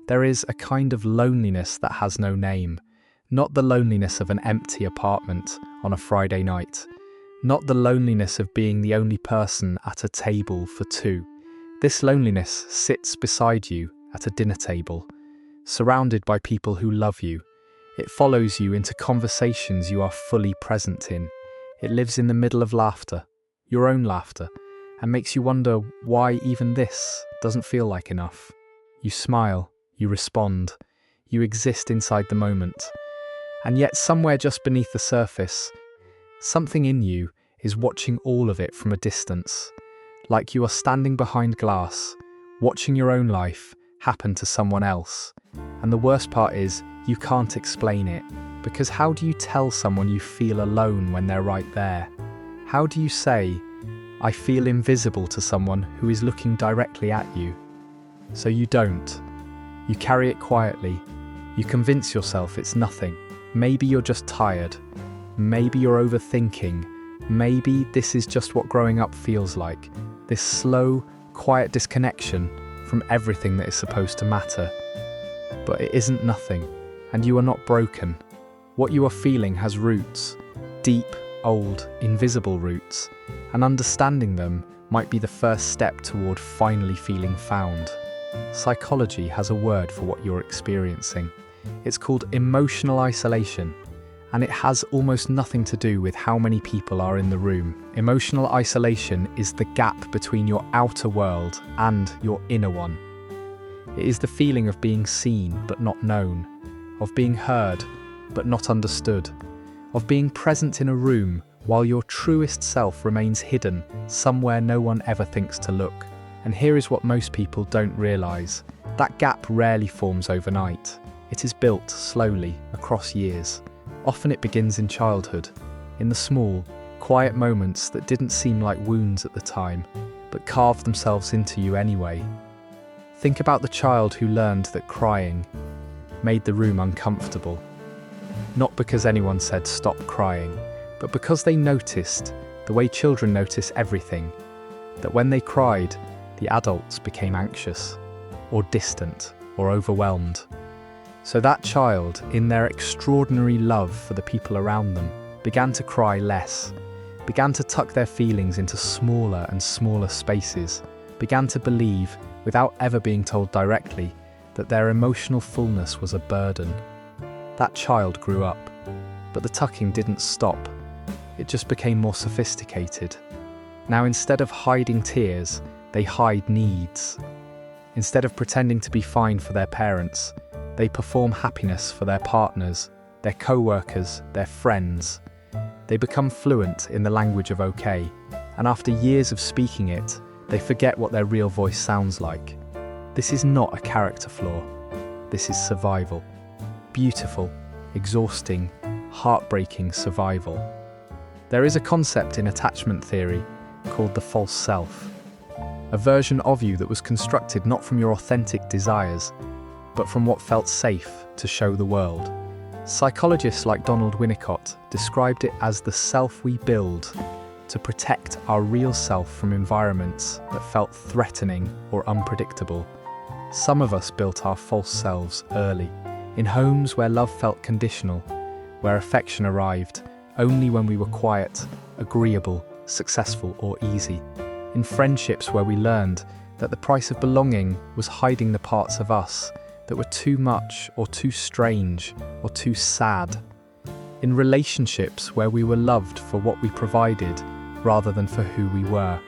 There is a kind of loneliness that has no name. Not the loneliness of an empty apartment on a Friday night. Not the loneliness of being the only person at a table for two. This loneliness sits beside you at a dinner table, surrounded by people who love you. It follows you into conversations you are fully present in. It lives in the middle of laughter, your own laughter, and makes you wonder why even this doesn't feel like enough. You smile, you respond, you exist inside the moment. And yet somewhere just beneath the surface, something in you is watching all of it from a distance, like you are standing behind glass, watching your own life happen to someone else. And the worst part is, you can't explain it, because how do you tell someone you feel alone when they're right there? How do you say, I feel invisible to someone who is looking directly at you? So you don't. You carry it quietly. You convince yourself it's nothing. Maybe you're just tired. Maybe you're overthinking. Maybe this is just what growing up feels like. This slow, quiet disconnection from everything that is supposed to matter. But it isn't nothing, and you are not broken. What you are feeling has roots, deep, old, invisible roots, and understanding them might be the first step toward finally feeling found. Psychology has a word for what you're experiencing. It's called emotional isolation, and it has almost nothing to do with how many people are in the room. Emotional isolation is the gap between your outer world and your inner one. It is the feeling of being seen but not known, of being heard but not understood, of being present in a room while your truest self remains hidden somewhere no one ever thinks to look. And here is what most people don't realize. That gap rarely forms overnight. It is built slowly across years. Often it begins in childhood, in the small, quiet moments that didn't seem like wounds at the time, but carved themselves into you anyway. Think about the child who learned that crying made the room uncomfortable. Not because anyone said stop crying, but because they noticed, the way children notice everything, that when they cried, the adults became anxious, or distant, or overwhelmed. So that child, in their extraordinary love for the people around them, began to cry less, began to tuck their feelings into smaller and smaller spaces, began to believe, without ever being told directly, that their emotional fullness was a burden. That child grew up, but the tucking didn't stop. It just became more sophisticated. Now, instead of hiding tears, they hide needs. Instead of pretending to be fine for their parents, they perform happiness for their partners, their co-workers, their friends. They become fluent in the language of okay, and after years of speaking it, they forget what their real voice sounds like. This is not a character flaw. This is survival. Beautiful, exhausting, heartbreaking survival. There is a concept in attachment theory called the false self. A version of you that was constructed not from your authentic desires, but from what felt safe to show the world. Psychologists like Donald Winnicott described it as the self we build to protect our real self from environments that felt threatening or unpredictable. Some of us built our false selves early, in homes where love felt conditional, where affection arrived only when we were quiet, agreeable, successful, or easy. In friendships where we learned that the price of belonging was hiding the parts of us that were too much or too strange or too sad. In relationships where we were loved for what we provided rather than for who we were.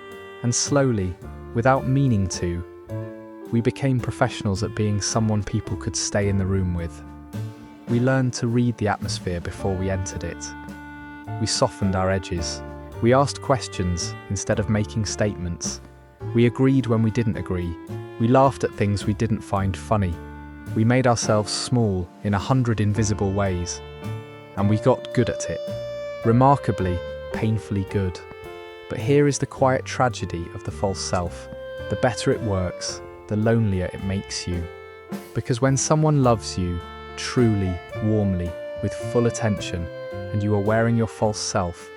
And slowly, without meaning to, we became professionals at being someone people could stay in the room with. We learned to read the atmosphere before we entered it. We softened our edges. We asked questions instead of making statements. We agreed when we didn't agree. We laughed at things we didn't find funny. We made ourselves small in 100 invisible ways. And we got good at it. Remarkably, painfully good. But here is the quiet tragedy of the false self. The better it works, the lonelier it makes you. Because when someone loves you, truly, warmly, with full attention, and you are wearing your false self,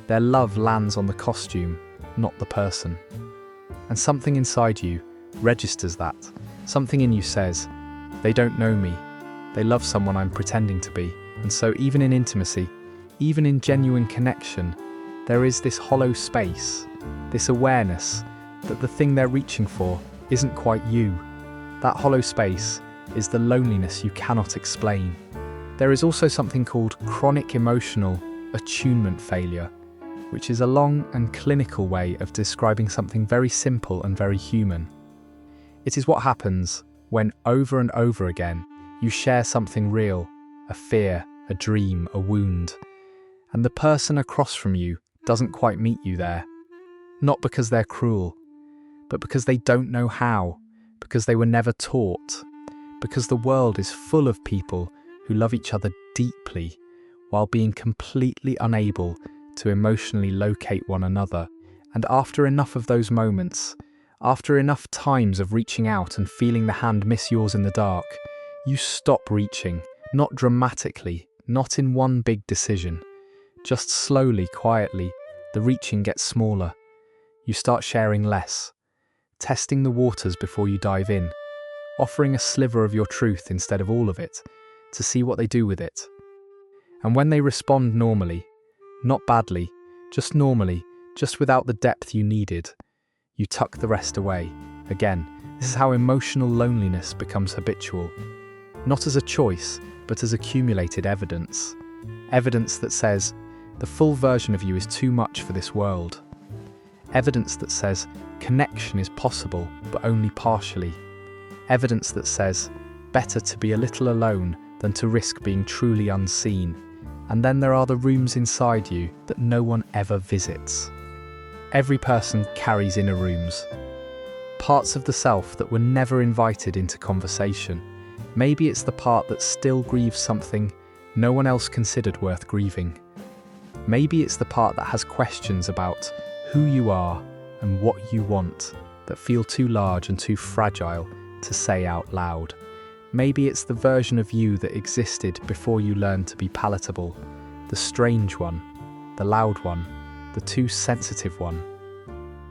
their love lands on the costume, not the person. And something inside you registers that. Something in you says, They don't know me. They love someone I'm pretending to be. And so even in intimacy, even in genuine connection, there is this hollow space, this awareness that the thing they're reaching for isn't quite you. That hollow space is the loneliness you cannot explain. There is also something called chronic emotional attunement failure, which is a long and clinical way of describing something very simple and very human. It is what happens when over and over again you share something real, a fear, a dream, a wound, and the person across from you doesn't quite meet you there. Not because they're cruel, but because they don't know how, because they were never taught, because the world is full of people who love each other deeply while being completely unable to emotionally locate one another. And after enough of those moments, after enough times of reaching out and feeling the hand miss yours in the dark, you stop reaching, not dramatically, not in one big decision. Just slowly, quietly, the reaching gets smaller. You start sharing less, testing the waters before you dive in, offering a sliver of your truth instead of all of it, to see what they do with it. And when they respond normally, not badly, just normally, just without the depth you needed, you tuck the rest away. Again, this is how emotional loneliness becomes habitual. Not as a choice, but as accumulated evidence. Evidence that says, the full version of you is too much for this world. Evidence that says, connection is possible, but only partially. Evidence that says, better to be a little alone than to risk being truly unseen. And then there are the rooms inside you that no one ever visits. Every person carries inner rooms. Parts of the self that were never invited into conversation. Maybe it's the part that still grieves something no one else considered worth grieving. Maybe it's the part that has questions about who you are and what you want that feel too large and too fragile to say out loud. Maybe it's the version of you that existed before you learned to be palatable, the strange one, the loud one, the too sensitive one.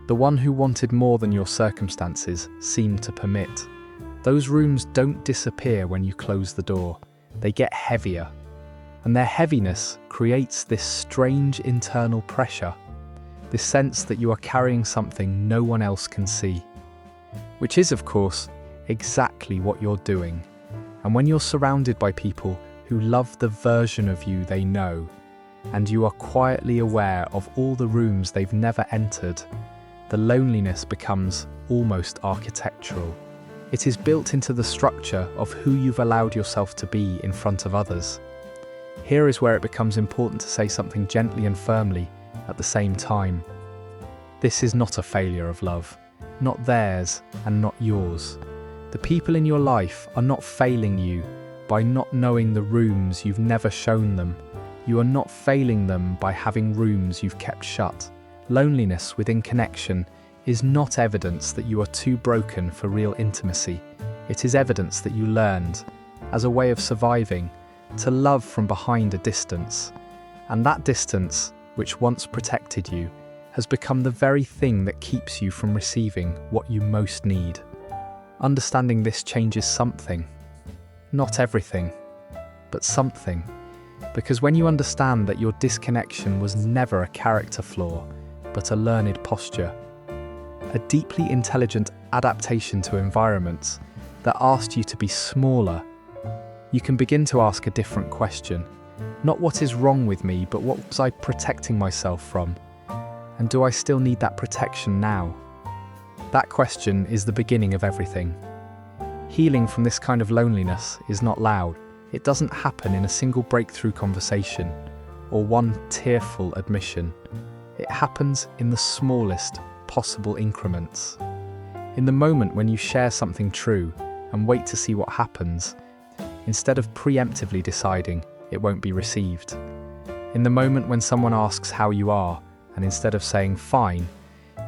The one who wanted more than your circumstances seemed to permit. Those rooms don't disappear when you close the door. They get heavier. And their heaviness creates this strange internal pressure, this sense that you are carrying something no one else can see. Which is, of course, exactly what you're doing. And when you're surrounded by people who love the version of you they know, and you are quietly aware of all the rooms they've never entered, the loneliness becomes almost architectural. It is built into the structure of who you've allowed yourself to be in front of others. Here is where it becomes important to say something gently and firmly at the same time. This is not a failure of love, not theirs and not yours. The people in your life are not failing you by not knowing the rooms you've never shown them. You are not failing them by having rooms you've kept shut. Loneliness within connection is not evidence that you are too broken for real intimacy. It is evidence that you learned, as a way of surviving, to love from behind a distance. And that distance, which once protected you, has become the very thing that keeps you from receiving what you most need. Understanding this changes something. Not everything, but something. Because when you understand that your disconnection was never a character flaw, but a learned posture, a deeply intelligent adaptation to environments that asked you to be smaller, you can begin to ask a different question. Not what is wrong with me, but what was I protecting myself from? And do I still need that protection now? That question is the beginning of everything. Healing from this kind of loneliness is not loud. It doesn't happen in a single breakthrough conversation or one tearful admission. It happens in the smallest possible increments. In the moment when you share something true and wait to see what happens, instead of preemptively deciding it won't be received. In the moment when someone asks how you are, and instead of saying fine,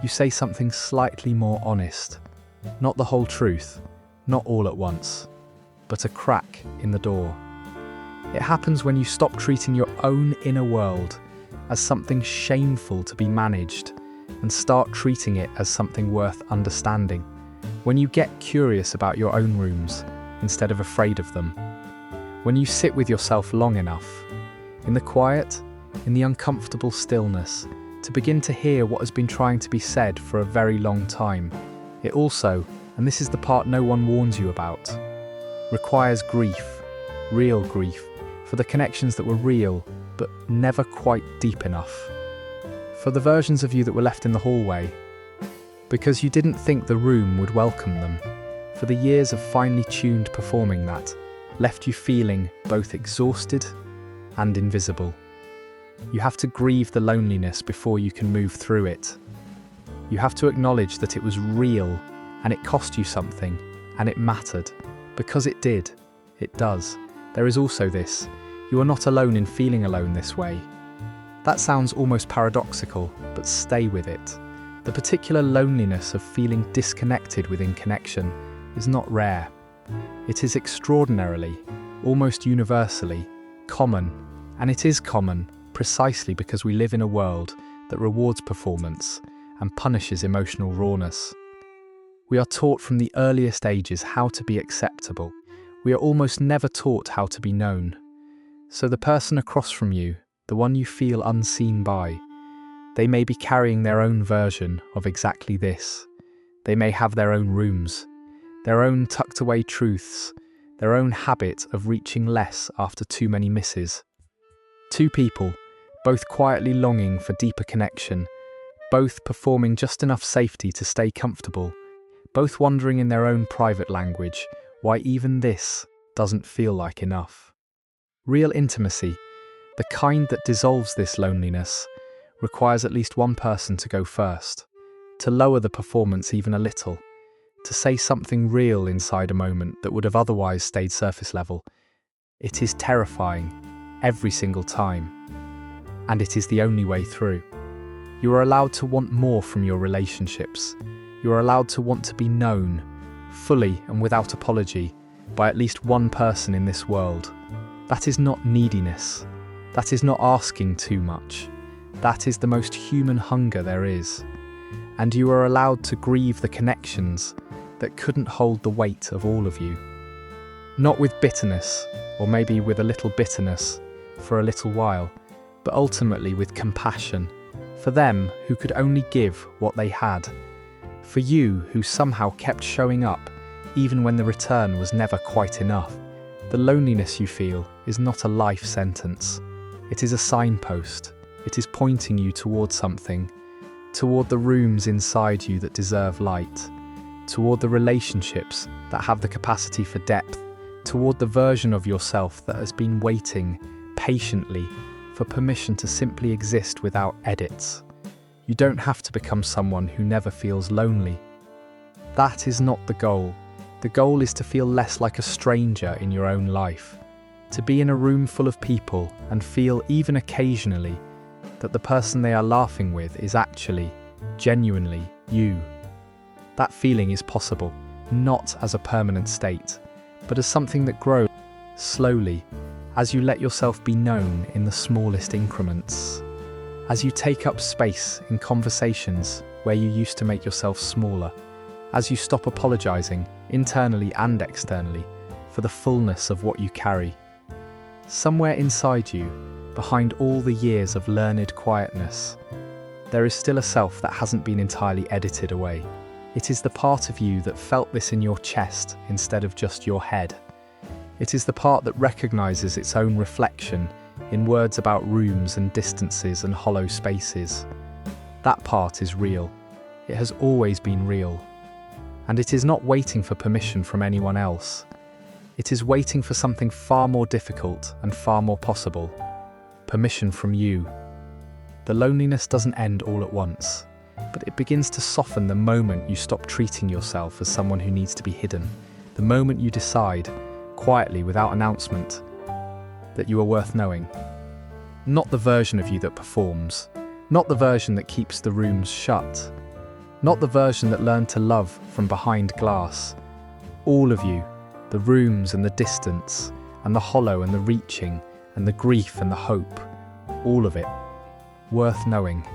you say something slightly more honest. Not the whole truth, not all at once, but a crack in the door. It happens when you stop treating your own inner world as something shameful to be managed and start treating it as something worth understanding. When you get curious about your own rooms, instead of afraid of them. When you sit with yourself long enough, in the quiet, in the uncomfortable stillness, to begin to hear what has been trying to be said for a very long time, it also, and this is the part no one warns you about, requires grief, real grief, for the connections that were real, but never quite deep enough. For the versions of you that were left in the hallway, because you didn't think the room would welcome them. For the years of finely tuned performing that left you feeling both exhausted and invisible. You have to grieve the loneliness before you can move through it. You have to acknowledge that it was real and it cost you something and it mattered. Because it did. It does. There is also this. You are not alone in feeling alone this way. That sounds almost paradoxical, but stay with it. The particular loneliness of feeling disconnected within connection is not rare. It is extraordinarily, almost universally, common, and it is common precisely because we live in a world that rewards performance and punishes emotional rawness. We are taught from the earliest ages how to be acceptable. We are almost never taught how to be known. So the person across from you, the one you feel unseen by, they may be carrying their own version of exactly this. They may have their own rooms, their own tucked away truths, their own habit of reaching less after too many misses. Two people, both quietly longing for deeper connection, both performing just enough safety to stay comfortable, both wondering in their own private language why even this doesn't feel like enough. Real intimacy, the kind that dissolves this loneliness, requires at least one person to go first, to lower the performance even a little, to say something real inside a moment that would have otherwise stayed surface level. It is terrifying, every single time, and it is the only way through. You are allowed to want more from your relationships. You are allowed to want to be known, fully and without apology, by at least one person in this world. That is not neediness. That is not asking too much. That is the most human hunger there is. And you are allowed to grieve the connections that couldn't hold the weight of all of you. Not with bitterness, or maybe with a little bitterness for a little while, but ultimately with compassion for them who could only give what they had. For you who somehow kept showing up even when the return was never quite enough. The loneliness you feel is not a life sentence. It is a signpost. It is pointing you toward something, toward the rooms inside you that deserve light, toward the relationships that have the capacity for depth, toward the version of yourself that has been waiting patiently for permission to simply exist without edits. You don't have to become someone who never feels lonely. That is not the goal. The goal is to feel less like a stranger in your own life, to be in a room full of people and feel even occasionally that the person they are laughing with is actually, genuinely, you. That feeling is possible, not as a permanent state, but as something that grows slowly, as you let yourself be known in the smallest increments, as you take up space in conversations where you used to make yourself smaller, as you stop apologizing, internally and externally, for the fullness of what you carry. Somewhere inside you, behind all the years of learned quietness, there is still a self that hasn't been entirely edited away. It is the part of you that felt this in your chest instead of just your head. It is the part that recognizes its own reflection in words about rooms and distances and hollow spaces. That part is real. It has always been real. And it is not waiting for permission from anyone else. It is waiting for something far more difficult and far more possible. Permission from you. The loneliness doesn't end all at once, but it begins to soften the moment you stop treating yourself as someone who needs to be hidden. The moment you decide, quietly without announcement, that you are worth knowing. Not the version of you that performs, not the version that keeps the rooms shut, not the version that learned to love from behind glass. All of you, the rooms and the distance, and the hollow and the reaching, and the grief and the hope, all of it, worth knowing.